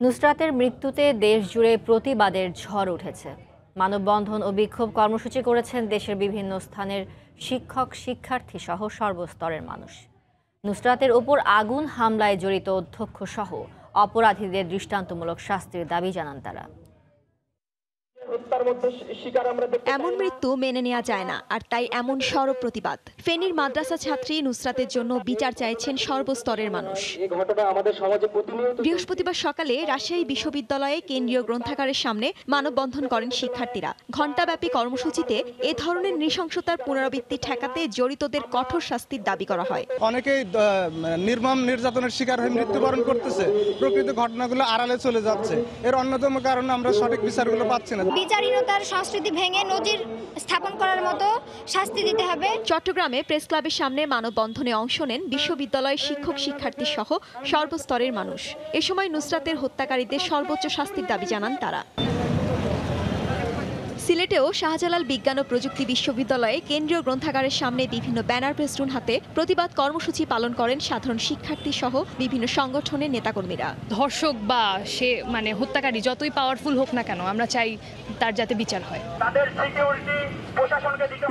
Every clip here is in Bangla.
নুসরাতের মৃত্যুতে দেশজুড়ে প্রতিবাদের ঝড় উঠেছে। মানববন্ধন ও বিক্ষোভ কর্মসূচি করেছেন দেশের বিভিন্ন স্থানের শিক্ষক, শিক্ষার্থী সহ সর্বস্তরের মানুষ। নুসরাতের ওপর আগুন হামলায় জড়িত অধ্যক্ষ সহ অপরাধীদের দৃষ্টান্তমূলক শাস্তির দাবি জানান তারা। এমন মৃত্যু মেনে নেওয়া যায় না, আর তাই এমন সরব প্রতিবাদ। ফেনীর মাদ্রাসা ছাত্রী নুসরাতের জন্য বিচার চাইছেন সর্বস্তরের মানুষ। বৃহস্পতিবার সকালে রাজশাহী বিশ্ববিদ্যালয়ে কেন্দ্রীয় গ্রন্থাগারের সামনে মানববন্ধন করেন শিক্ষার্থীরা। ঘণ্টাব্যাপী কর্মসূচিতে এ ধরনের নৃশংসতার পুনরাবৃত্তি ঠেকাতে জড়িতদের কঠোর শাস্তির দাবি করা হয়। অনেকেই নির্মম নির্যাতনের শিকার হয়ে মৃত্যুবরণ করতেছে, প্রকৃত ঘটনাগুলো আড়ালে চলে যাচ্ছে। এর অন্যতম কারণ আমরা সঠিক বিচারগুলো পাচ্ছি না। বিচারহীনতার সংস্কৃতি ভেঙে নজির স্থাপন করার মতো শাস্তি দিতে হবে। চট্টগ্রামে প্রেস ক্লাবের সামনে মানববন্ধনে অংশ নেন বিশ্ববিদ্যালয়ের শিক্ষক, শিক্ষার্থী সহ সর্বস্তরের মানুষ। এ সময় নুসরাতের হত্যাকারীদের সর্বোচ্চ শাস্তির দাবি জানান তারা। সিলেটেও শাহজালাল বিজ্ঞান ও প্রযুক্তি বিশ্ববিদ্যালয়ে কেন্দ্রীয় গ্রন্থাগারের সামনে বিভিন্ন ব্যানার, ফেস্টুন হাতে প্রতিবাদ কর্মসূচি পালন করেন সাধারণ শিক্ষার্থী সহ বিভিন্ন সংগঠনের নেতাকর্মীরা। ধর্ষক বা সে হত্যাকারী যতই পাওয়ারফুল হোক না কেন, আমরা চাই তার যাতে বিচার হয়।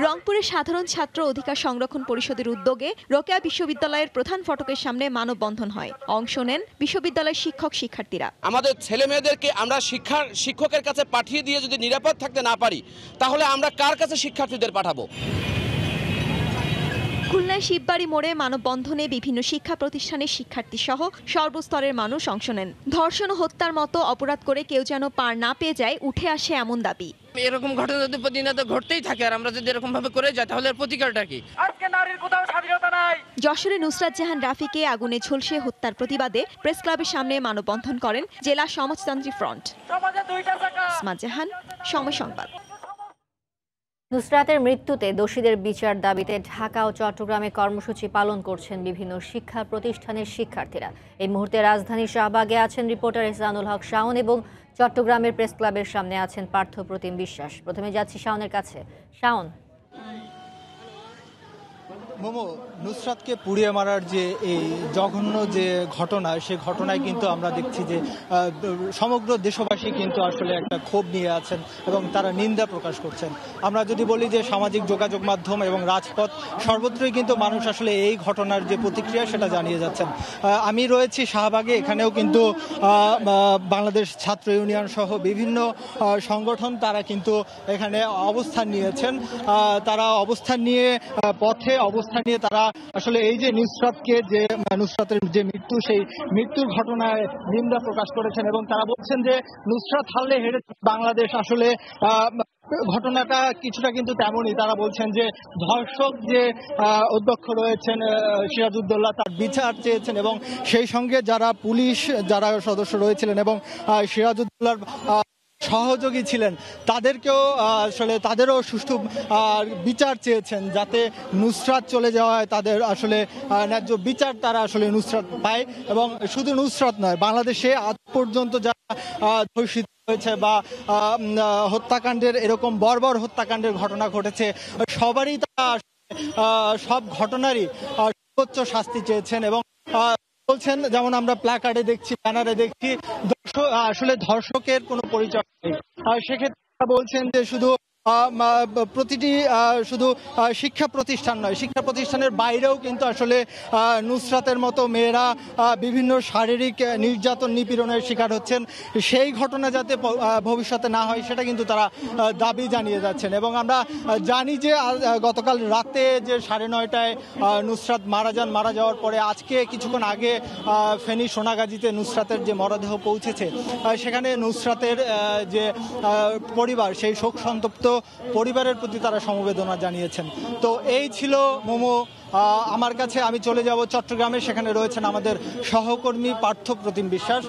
রংপুরের সাধারণ ছাত্র অধিকার সংরক্ষণ পরিষদের উদ্যোগে রোকেয়া বিশ্ববিদ্যালয়ের প্রধান ফটকের সামনে মানববন্ধন হয়। অংশ নেন বিশ্ববিদ্যালয়ের শিক্ষক, শিক্ষার্থীরা। আমাদের ছেলে মেয়েদেরকে আমরা শিক্ষকের কাছে পাঠিয়ে দিয়ে যদি নিরাপদ থাকতে না পারি, তাহলে আমরা কার কাছে শিক্ষার্থীদের পাঠাবো? খুলনায় শিববাড়ি মোড়ে মানববন্ধনে বিভিন্ন শিক্ষা প্রতিষ্ঠানের শিক্ষার্থী সহ সর্বস্তরের মানুষ অংশ নেন। ধর্ষণ ও হত্যার মতো অপরাধ করে কেউ যেন পার না পেয়ে যায়, উঠে আসে এমন দাবি। এরকম ঘটনা যদি প্রতিনিয়ত ঘটতেই থাকে আর আমরা যদি এরকম ভাবে করে যাই, তাহলে প্রতিকারটা কি? আজকে নারীর কোথাও স্বাধীনতা নাই। যশোরে নুসরাত জাহান রাফিকে আগুনে ঝলসে হত্যার প্রতিবাদে প্রেস ক্লাবের সামনে মানববন্ধন করেন জেলা সমাজতান্ত্রিক ফ্রন্ট। ইসমাত জাহান, সময় সংবাদ। নুসরাতের মৃত্যুতে দোষীদের বিচার দাবিতে ঢাকা ও চট্টগ্রামে কর্মসূচি পালন করছেন বিভিন্ন শিক্ষা প্রতিষ্ঠানের শিক্ষার্থীরা। এই মুহূর্তে রাজধানীর শাহবাগে আছেন রিপোর্টার এহসানুল হক শাওন এবং চট্টগ্রামের প্রেস ক্লাবের সামনে আছেন পার্থ প্রতিম বিশ্বাস। প্রথমে যাচ্ছি শাওনের কাছে। শাওন, মোমো, নুসরাতকে পুড়িয়ে মারার যে এই জঘন্য যে ঘটনা, সে ঘটনায় কিন্তু আমরা দেখছি যে সমগ্র দেশবাসী কিন্তু আসলে একটা ক্ষোভ নিয়ে আছেন এবং তারা নিন্দা প্রকাশ করছেন। আমরা যদি বলি যে সামাজিক যোগাযোগ মাধ্যম এবং রাজপথ সর্বত্রই কিন্তু মানুষ আসলে এই ঘটনার যে প্রতিক্রিয়া সেটা জানিয়ে যাচ্ছেন। আমি রয়েছি শাহবাগে, এখানেও কিন্তু বাংলাদেশ ছাত্র ইউনিয়ন সহ বিভিন্ন সংগঠন তারা কিন্তু এখানে অবস্থান নিয়েছেন। তারা অবস্থান নিয়ে পথে অবস্থান নিয়ে তারা আসলে এই যে নুসরাতের যে মৃত্যু, সেই মৃত্যুর ঘটনায় নিন্দা প্রকাশ করেছেন এবং তারা বলছেন যে নুসরাত হারলে হেরে বাংলাদেশ। আসলে ঘটনাটা কিছুটা কিন্তু তেমনই। তারা বলছেন যে ধর্ষক যে অধ্যক্ষ রয়েছেন সিরাজউদ্দৌলা, তার বিচার চেয়েছেন এবং সেই সঙ্গে যারা সদস্য রয়েছিলেন এবং সিরাজউদ্দৌলার সহযোগী ছিলেন তাদেরকেও আসলে তাদেরও সুষ্ঠু বিচার চেয়েছেন, যাতে নুসরাত চলে যাওয়ায় তাদের আসলে ন্যায্য বিচার তারা আসলে নুসরাত পায়। এবং শুধু নুসরাত নয়, বাংলাদেশে আজ পর্যন্ত যারা ধর্ষিত হয়েছে বা হত্যাকাণ্ডের এরকম বর্বর হত্যাকাণ্ডের ঘটনা ঘটেছে, সবারই তারা সব ঘটনারই সর্বোচ্চ শাস্তি চেয়েছেন এবং বলছেন, যেমন আমরা প্ল্যাকার্ডে দেখছি, ব্যানারে দেখছি, আসলে ধর্ষকের কোনো পরিচয় নেই। সেক্ষেত্রে বলছেন যে প্রতিটি শুধু শিক্ষা প্রতিষ্ঠান নয়, শিক্ষা প্রতিষ্ঠানের বাইরেও কিন্তু আসলে নুসরাতের মতো মেয়েরা বিভিন্ন শারীরিক নির্যাতন, নিপীড়নের শিকার হচ্ছেন। সেই ঘটনা যাতে ভবিষ্যতে না হয় সেটা কিন্তু তারা দাবি জানিয়ে যাচ্ছেন। এবং আমরা জানি যে গতকাল রাতে যে 9:30টায় নুসরাত মারা যাওয়ার পরে আজকে কিছুক্ষণ আগে ফেনী সোনাগাজীতে নুসরাতের যে মরদেহ পৌঁছেছে, সেখানে নুসরাতের যে পরিবার, সেই শোক সন্তপ্ত পরিবারের প্রতি তারা সমবেদনা জানিয়েছেন। তো এই ছিল মোমো আমার কাছে। আমি চলে যাব চট্টগ্রামে, সেখানে রয়েছেন আমাদের সহকর্মী পার্থ প্রতিম বিশ্বাস।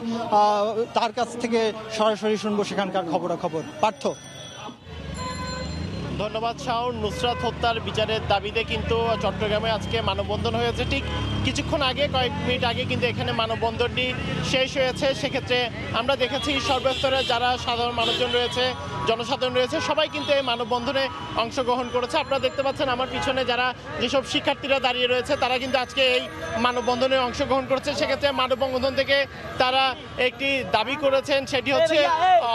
তার কাছ থেকে সরাসরি শুনবো সেখানকার খবরাখবর। পার্থ। ধন্যবাদ শাওন। নুসরাত হত্যার বিচারের দাবিতে কিন্তু চট্টগ্রামে আজকে মানববন্ধন হয়েছে। ঠিক কিছুক্ষণ আগে, কয়েক মিনিট আগে কিন্তু এখানে মানববন্ধনটি শেষ হয়েছে। সেক্ষেত্রে আমরা দেখেছি সর্বস্তরের যারা সাধারণ মানুষজন রয়েছে, জনসাধারণ রয়েছে, সবাই কিন্তু এই মানববন্ধনে অংশগ্রহণ করেছে। আপনারা দেখতে পাচ্ছেন আমার পিছনে যারা যেসব শিক্ষার্থীরা দাঁড়িয়ে রয়েছে তারা কিন্তু আজকে এই মানববন্ধনে অংশগ্রহণ করেছে। সেক্ষেত্রে মানববন্ধন থেকে তারা একটি দাবি করেছেন, সেটি হচ্ছে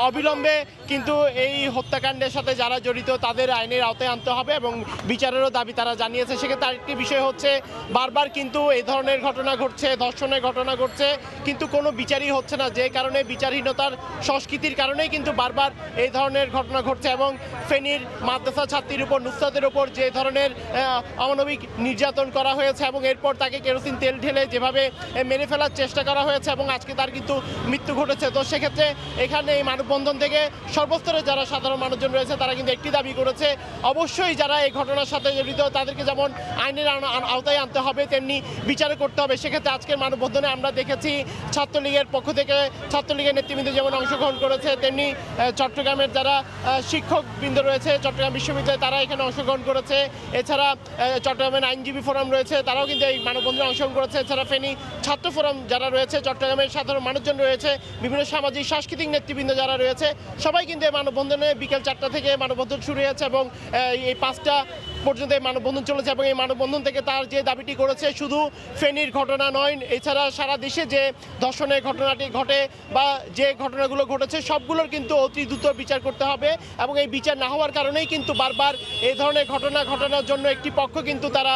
অবিলম্বে কিন্তু এই হত্যাকাণ্ডের সাথে যারা জড়িত তাদের আইনের আওতায় আনতে হবে এবং বিচারেরও দাবি তারা জানিয়েছে। সেক্ষেত্রে আরেকটি বিষয় হচ্ছে বারবার কিন্তু এই ধরনের ঘটনা ঘটছে, ধর্ষণের ঘটনা ঘটছে, কিন্তু কোনো বিচারই হচ্ছে না, যে কারণে বিচারহীনতার সংস্কৃতির কারণেই কিন্তু বারবার এই ধরনের ঘটনা ঘটছে। এবং ফেনীর মাদ্রাসা ছাত্রীর উপর, নুসরাতের উপর যে ধরনের অমানবিক নির্যাতন করা হয়েছে এবং এরপর তাকে কেরোসিন তেল ঢেলে যেভাবে মেরে ফেলার চেষ্টা করা হয়েছে এবং আজকে তার কিন্তু মৃত্যু ঘটেছে। তো সেক্ষেত্রে এখানে এই মানববন্ধন থেকে সর্বস্তরে যারা সাধারণ মানুষজন রয়েছে তারা কিন্তু একটি দাবি করেছে, অবশ্যই যারা এই ঘটনার সাথে জড়িত তাদেরকে যেমন আইনের আওতায় আনতে হবে তেমনি বিচার করতে হবে। সেক্ষেত্রে আজকের মানববন্ধনে আমরা দেখেছি ছাত্রলীগের পক্ষ থেকে ছাত্রলীগের নেতৃবৃন্দ যেমন অংশগ্রহণ করেছে, তেমনি চট্টগ্রামের যারা শিক্ষকবৃন্দ রয়েছে চট্টগ্রাম বিশ্ববিদ্যালয়ে তারা এখানে অংশগ্রহণ করেছে। এছাড়া চট্টগ্রামের আইনজীবী ফোরাম রয়েছে, তারাও কিন্তু এই মানববন্ধনে অংশগ্রহণ করেছে। এছাড়া ফেনী ছাত্র ফোরাম যারা রয়েছে, চট্টগ্রামের সাধারণ মানুষজন রয়েছে, বিভিন্ন সামাজিক সাংস্কৃতিক নেতৃবৃন্দ যারা রয়েছে, সবাই কিন্তু এই মানববন্ধনে বিকেল 4টা থেকে মানববন্ধন শুরু হয়েছে এবং এই 5টা পর্যন্ত এই মানববন্ধন চলেছে। এবং এই মানববন্ধন থেকে তার যে দাবিটি করেছে শুধু ফেনীর ঘটনা নয়, এছাড়া সারা দেশে যে ধর্ষণের ঘটনাটি ঘটে বা যে ঘটনাগুলো ঘটেছে সবগুলোর কিন্তু অতি দ্রুত বিচার করতে হবে এবং এই বিচার না হওয়ার কারণেই কিন্তু বারবার এই ধরনের ঘটনা ঘটানোর জন্য একটি পক্ষ কিন্তু তারা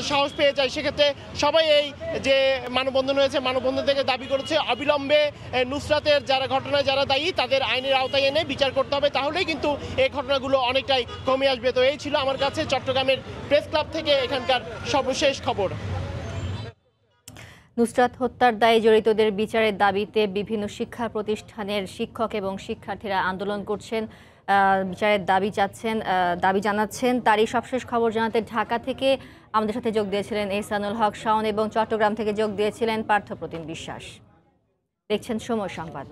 সাহস পেয়ে যায়। সেক্ষেত্রে সবাই এই যে মানববন্ধন হয়েছে মানববন্ধন থেকে দাবি করেছে অবিলম্বে নুসরাতের যারা ঘটনায় যারা দায়ী তাদের আইনের আওতায় এনে বিচার করতে হবে, তাহলেই কিন্তু এই ঘটনাগুলো অনেকটাই কমে আসবে। তো এই ছিল আমার কাছে চট্টগ্রামের প্রেস ক্লাব থেকে এখানকার সর্বশেষ খবর। নুসরাত হত্যার দায়ে জড়িতদের বিচারের দাবিতে বিভিন্ন শিক্ষা প্রতিষ্ঠানের শিক্ষক এবং শিক্ষার্থীরা আন্দোলন করছেন, বিচারের দাবি জানাচ্ছেন। তারই সবশেষ খবর জানাতে ঢাকা থেকে আমাদের সাথে যোগ দিয়েছিলেন এহসানুল হক শাওন এবং চট্টগ্রাম থেকে যোগ দিয়েছিলেন পার্থপ্রতিম বিশ্বাস। দেখছেন সময় সংবাদ।